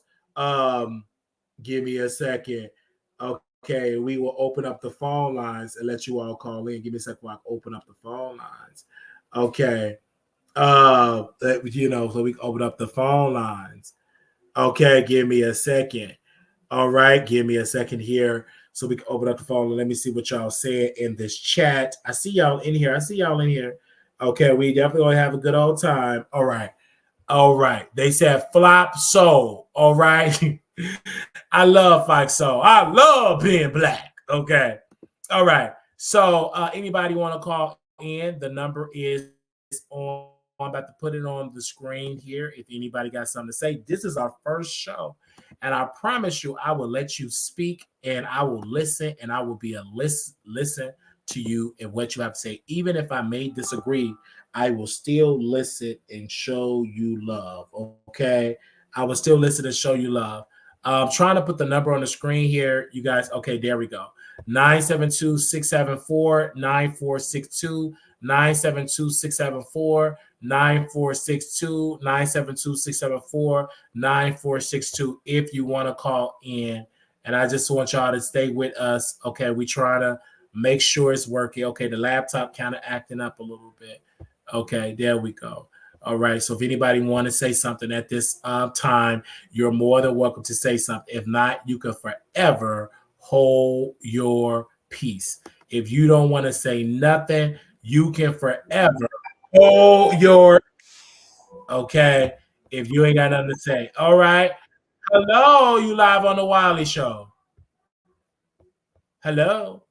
Give me a second. Okay, we will open up the phone lines and let you all call in. Give me a second while I open up the phone lines. Okay. So we can open up the phone lines. Okay, give me a second. All right, give me a second here so we can open up the phone and let me see what y'all said in this chat. I see y'all in here. I see y'all in here. Okay, we definitely gonna have a good old time. All right. All right. They said flop soul. All right. I love Fox Soul. I love being black. Okay. All right. So anybody want to call in? The number is on. I'm about to put it on the screen here. If anybody got something to say, this is our first show. And I promise you, I will let you speak and I will listen and I will be a listen to you and what you have to say. Even if I may disagree, I will still listen and show you love. Okay. I will still listen and show you love. I'm trying to put the number on the screen here. You guys, okay, there we go. 972-674-9462, 972-674 9462 972 9462 if you want to call in. And I just want y'all to stay with us. Okay, we try to make sure it's working. Okay, the laptop kind of acting up a little bit. Okay, there we go. All right, so if anybody want to say something at this time, you're more than welcome to say something. If not, you can forever hold your peace. If you don't want to say nothing, you can forever hold your, okay, if you ain't got nothing to say. All right. Hello, you live on the Wiley Show. Hello.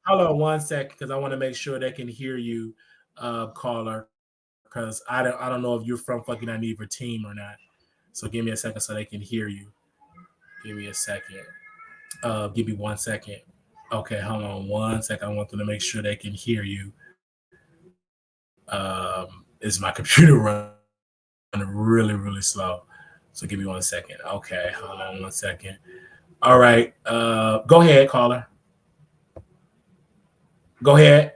Hold on 1 second, because I want to make sure they can hear you, caller. Because I don't know if you're from fucking Dineva team or not. So give me a second so they can hear you. Give me a second. Give me 1 second. Okay, hold on 1 second. I want them to make sure they can hear you. Is my computer running really, really slow? So give me 1 second. Okay, hold on 1 second. All right. Go ahead, caller. Go ahead.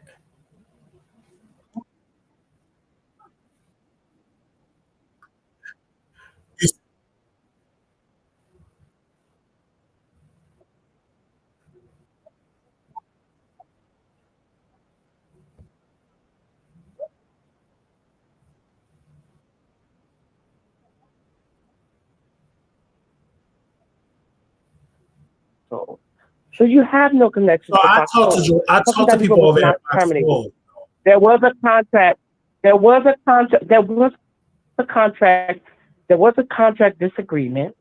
So you have no connection So to I Fox talked Soul. to I talked to people over there. There was a contract. There was a contract. There was a contract. There was a contract disagreement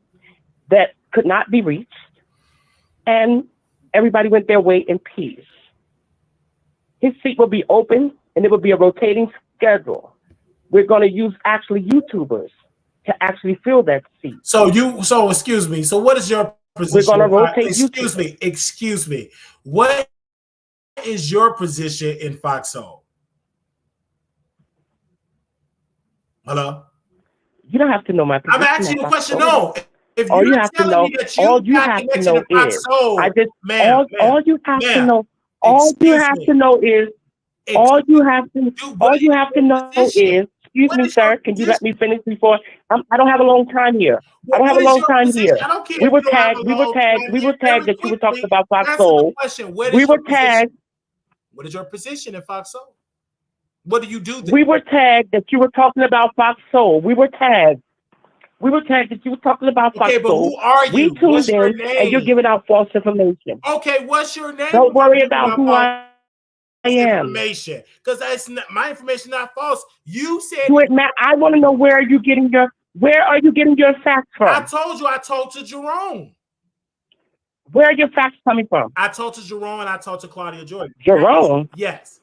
that could not be reached, and everybody went their way in peace. His seat will be open, and it will be a rotating schedule. We're going to use actually YouTubers to actually fill that seat. So excuse me. So what is your position? We're going to rotate. Excuse me. What is your position in Fox Soul? Hello. You don't have to know my position. I'm asking you a question. No. If all you're you have to telling know, me that all you you got have to connection know to Fox is, Soul, I just, ma'am, all you have to know, all you have to know is, all you have to know is, excuse me, sir, can you let me finish before? I don't have a long time here. I don't have a long time here. We were tagged that you were talking about Fox Soul. We were tagged. What is your position in Fox Soul? What do you do there? We were tagged that you were talking about Fox Soul. We were tagged that you were talking about Fox Soul. Who are you? We tuned in, and you're giving out false information. Okay, what's your name? Don't worry about who I am. Information, because that's not my information. Not false. You said. I want to know where are you getting your facts from? I told you. I told to Jerome. Where are your facts coming from? I told to Jerome and I told to Claudia Jordan. Jerome? Yes.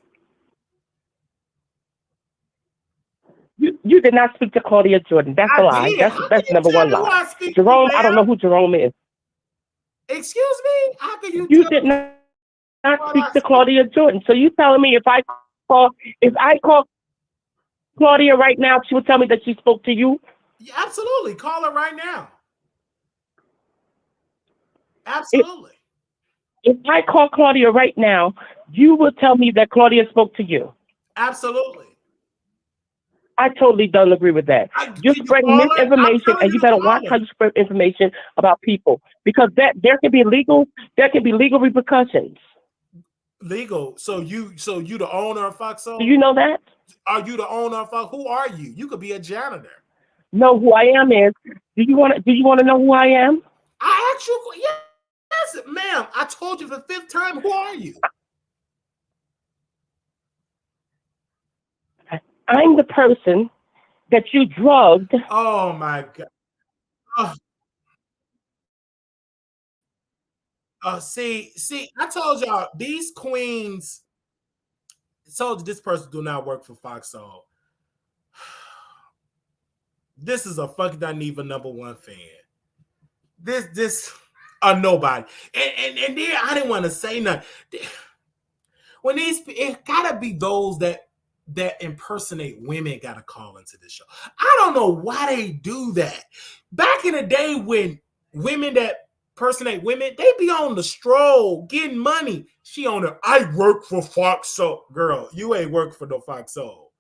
You did not speak to Claudia Jordan. That's a lie. That's number one lie. Jerome, I don't know who Jerome is. Excuse me? How can you did not speak to Claudia Jordan. So you telling me if I call Claudia right now, she will tell me that she spoke to you? Yeah, absolutely. Call her right now. Absolutely. If I call Claudia right now, you will tell me that Claudia spoke to you. Absolutely. I totally don't agree with that. You're spreading misinformation, and you better watch how you spread information about people, because there can be legal repercussions. Legal. So you the owner of Fox Soul? Do you know that? Are you the owner of Fox? Who are you? You could be a janitor. know who I am is, do you want to know who I am? I asked you, yes, ma'am. I told you for the 5th time. Who are you? I'm the person that you drugged. Oh my God. See, I told y'all these queens. Told you this person do not work for Fox Soul. This is a fucking Dineva #1 fan. This a nobody. And then I didn't want to say nothing. When it gotta be those that impersonate women gotta call into this show. I don't know why they do that. Back in the day when women that impersonate women, they be on the stroll getting money. She on the I work for Fox Soul. Girl, you ain't work for no Fox Soul.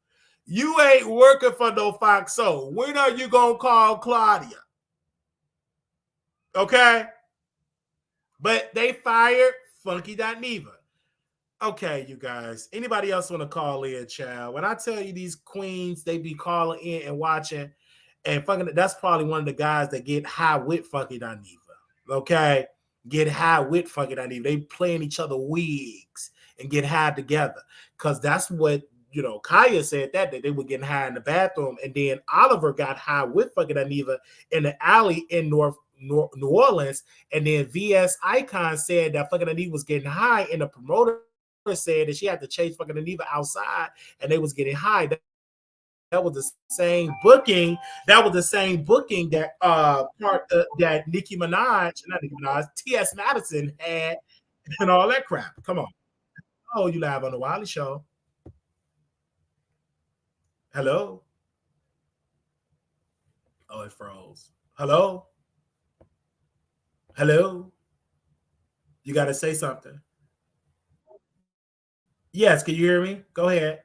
You ain't working for no Fox Soul. When are you gonna call Claudia? Okay? But they fired Funky Dineva. Okay, you guys. Anybody else want to call in, child? When I tell you these queens, they be calling in and watching, and fucking that's probably one of the guys that get high with Funky Dineva. Okay? Get high with Funky Dineva. They playing each other wigs and get high together. Because that's what Kaya said that they were getting high in the bathroom, and then Oliver got high with Funky Dineva in the alley in New Orleans, and then VS Icon said that fucking Dineva was getting high, and the promoter said that she had to chase fucking Dineva outside, and they was getting high. That was the same booking. That was the same booking that that Nicki Minaj, not Nicki Minaj, T.S. Madison had, and all that crap. Come on. Oh, you live on the Wiley Show. Hello. Oh, it froze. Hello. Hello. You got to say something. Yes, can you hear me? Go ahead.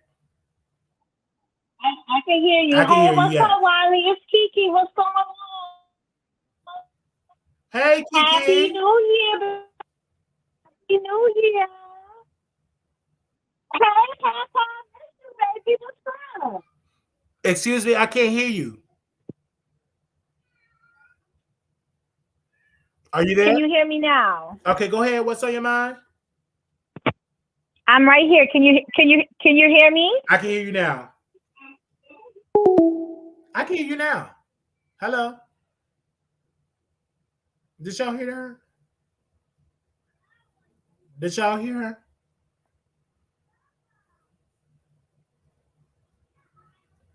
I can hear you. I can Hey, hear you, what's yeah. up, Wiley? It's Kiki. What's going on? Hey, Kiki. Happy New Year. Happy New Year. Hey, baby. What's up? Excuse me, I can't hear you. Are you there? Can you hear me now? Okay, go ahead. What's on your mind? I'm right here. Can you hear me? I can hear you now. I can hear you now. Hello. Did y'all hear her? Did y'all hear her?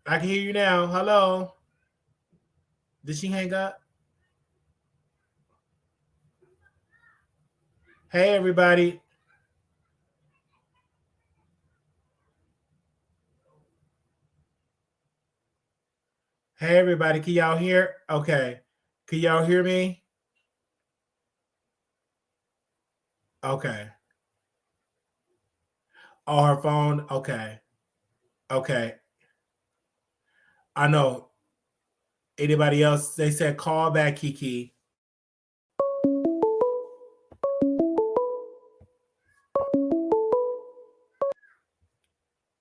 I can hear you now. Hello. Did she hang up? Hey, everybody. Hey, everybody. Can y'all hear? Okay. Can y'all hear me? Okay. Oh, her phone? Okay. Okay. I know. Anybody else? They said call back, Kiki.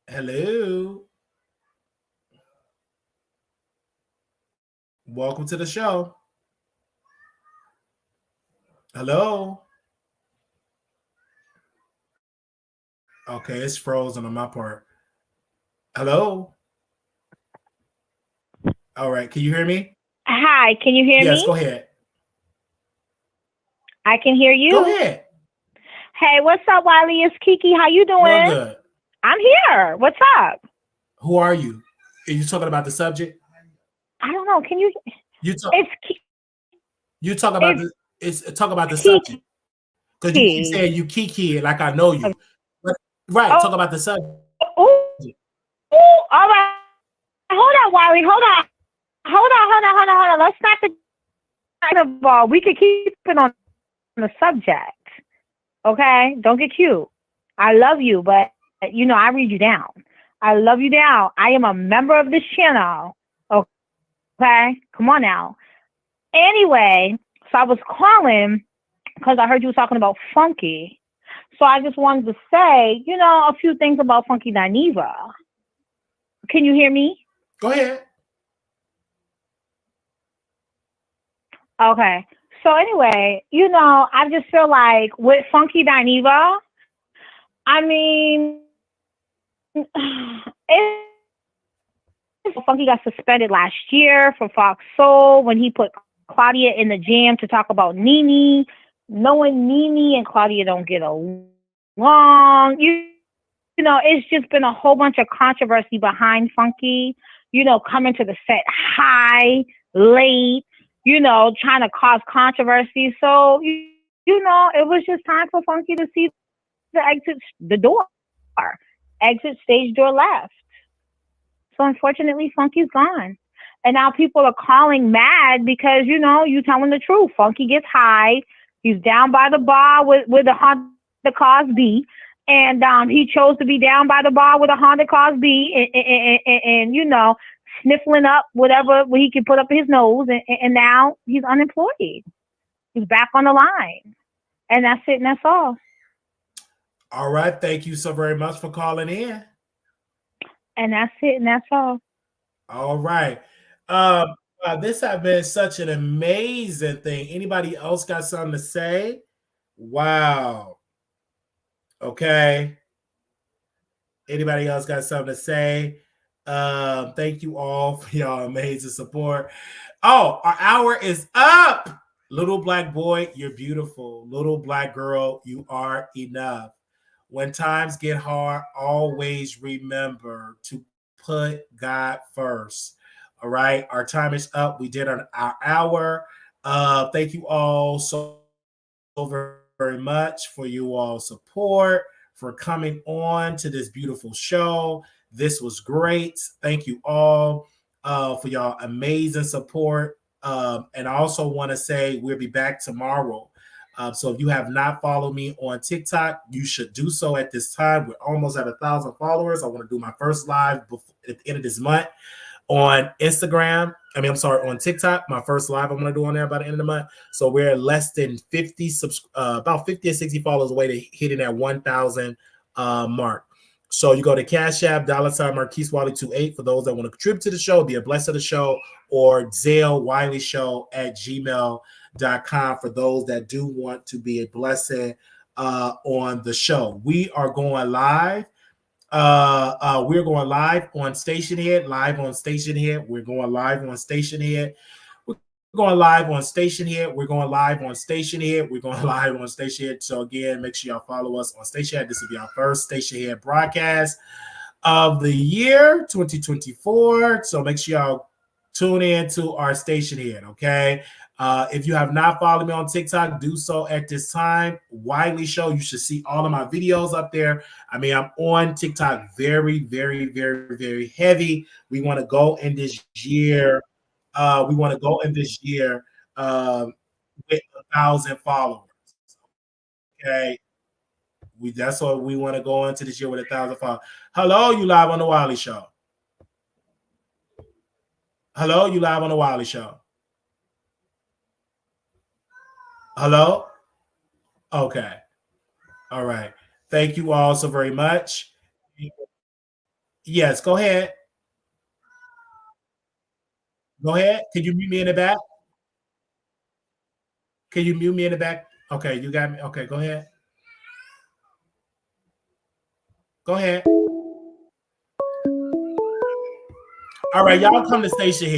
Hello. Welcome to the show. Hello. Okay, it's frozen on my part. Hello. All right, can you hear me? Hi, can you hear me? Yes, go ahead. I can hear you. Go ahead. Hey, what's up, Wiley? It's Kiki. How you doing? Well, good. I'm here. What's up? Who are you? Are you talking about the subject? I don't know. Can you? You talk. It's You talk about it's, the. It's talk about the Kiki. subject because you keep saying you Kiki like I know you. But, right. Oh. Talk about the subject. Oh, all right. Hold on, Wiley. Hold on. Let's not forget the ball. We could keep it on the subject. Okay? Don't get cute. I love you, but I read you down. I love you down. I am a member of this channel. Okay? Come on now. Anyway, so I was calling because I heard you were talking about Funky. So I just wanted to say, a few things about Funky Dineva. Can you hear me? Go ahead. Okay. So anyway, I just feel like with Funky Dineva, I mean, Funky got suspended last year for Fox Soul when he put Claudia in the jam to talk about Nene, knowing Nene and Claudia don't get along. It's just been a whole bunch of controversy behind Funky, coming to the set high, late, trying to cause controversy. So, it was just time for Funky to see the door, exit stage door left. So unfortunately, Funky's gone. And now people are calling mad because, you telling the truth. Funky gets high. He's down by the bar with a Honda Class B. And he chose to be down by the bar with a Honda Class B and sniffling up whatever he can put up his nose. And now he's unemployed. He's back on the line. And that's it. And that's all. All right. Thank you so very much for calling in. And that's it. And that's all. All right. This has been such an amazing thing. Anybody else got something to say? Wow. Okay. Anybody else got something to say? Thank you all for y'all amazing support. Oh, our hour is up. Little black boy, you're beautiful. Little black girl, you are enough. When times get hard, always remember to put God first. All right. Our time is up. We did our hour. Thank you all so very much for you all support, for coming on to this beautiful show. This was great. Thank you all for y'all amazing support. And I also want to say we'll be back tomorrow. So if you have not followed me on TikTok, you should do so at this time. We're almost at 1,000 followers. I want to do my first live at the end of this month on Instagram. On TikTok. My first live I'm going to do on there by the end of the month. So we're less than 50, about 50 or 60 followers away to hitting that 1,000 mark. So you go to Cash App, $ Marquise Wiley 28 for those that want to contribute to the show, be a blessed of the show, or Zelle Wiley Show at gmail.com for those that do want to be a blessing on the show. We are going live. We're going live on Stationhead, We're going live on Stationhead. We're going live on Stationhead. We're going live on Stationhead. We're going live on Stationhead. So again, make sure y'all follow us on Stationhead. This will be our first Stationhead broadcast of the year 2024. So make sure y'all tune in to our Stationhead, okay? If you have not followed me on TikTok, do so at this time. Wiley Show. You should see all of my videos up there. I'm on TikTok very, very, very, very heavy. We want to go in this year. With 1,000 followers. Okay. That's what we want to go into this year with 1,000 followers. Hello, you live on the Wiley Show. Hello, you live on the Wiley Show. Hello? Okay. All right. Thank you all so very much. Yes, go ahead. Go ahead. Can you mute me in the back? Can you mute me in the back? Okay, you got me. Okay, go ahead. Go ahead. All right, y'all come to Station here.